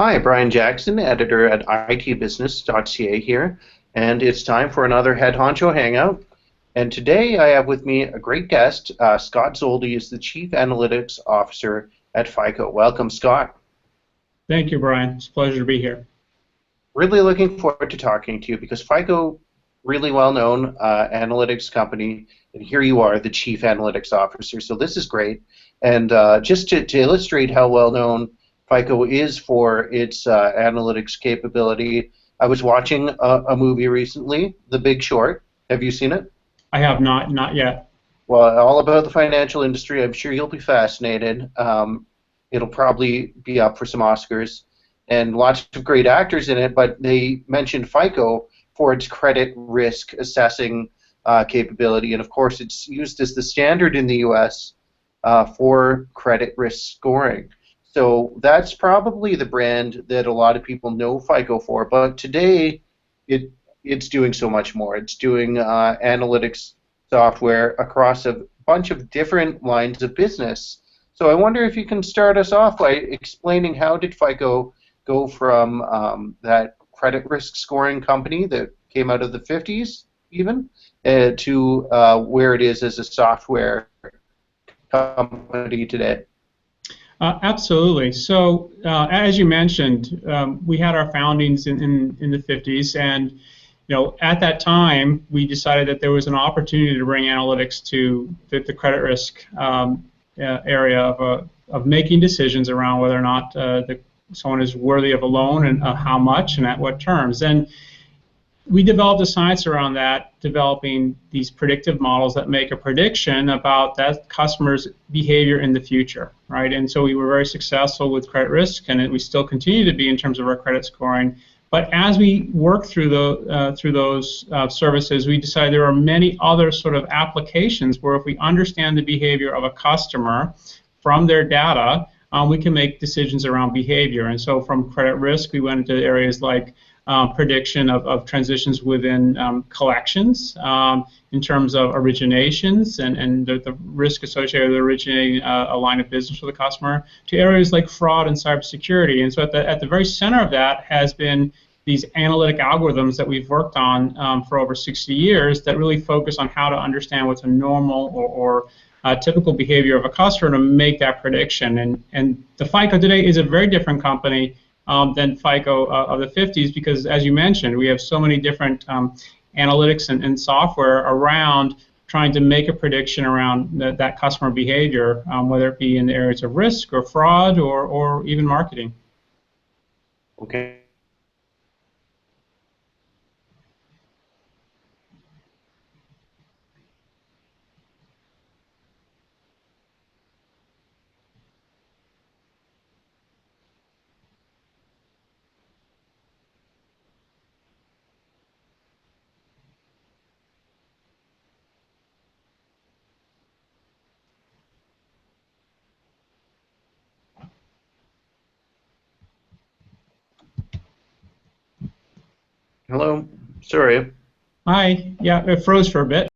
Hi, Brian Jackson, editor at itbusiness.ca here, and it's time for another Head Honcho Hangout. And today I have with me a great guest. Scott Zoldi is the Chief Analytics Officer at FICO. Welcome, Scott. Thank you, Brian. It's a pleasure to be here. Really looking forward to talking to you because FICO, really well-known analytics company, and here you are, the Chief Analytics Officer. So this is great. And just to illustrate how well-known FICO is for its analytics capability, I was watching a movie recently, The Big Short. Have you seen it? I have not yet. Well, all about the financial industry. I'm sure you'll be fascinated. It'll probably be up for some Oscars, and lots of great actors in it. But they mentioned FICO for its credit risk assessing capability, and of course, it's used as the standard in the U.S. For credit risk scoring. So that's probably the brand that a lot of people know FICO for. But today, it's doing so much more. It's doing analytics software across a bunch of different lines of business. So I wonder if you can start us off by explaining how did FICO go from that credit risk scoring company that came out of the 50s even to where it is as a software company today. Absolutely. So, as you mentioned, we had our foundings in the 50s, and at that time, we decided that there was an opportunity to bring analytics to the credit risk area of making decisions around whether or not someone is worthy of a loan and how much and at what terms. And we developed a science around that, developing these predictive models that make a prediction about that customer's behavior in the future, right? And so we were very successful with credit risk, and we still continue to be in terms of our credit scoring. But as we work through those services, we decided there are many other sort of applications where if we understand the behavior of a customer from their data, we can make decisions around behavior. And so from credit risk, we went into areas like prediction of transitions within collections in terms of originations and the risk associated with originating a line of business for the customer, to areas like fraud and cybersecurity. And so at the very center of that has been these analytic algorithms that we've worked on for over 60 years that really focus on how to understand what's a normal or typical behavior of a customer to make that prediction. And the FICO today is a very different company than FICO of the 50s, because, as you mentioned, we have so many different analytics and software around trying to make a prediction around that customer behavior, whether it be in the areas of risk or fraud or even marketing. Okay. Hello. Sorry. Hi. Yeah, it froze for a bit.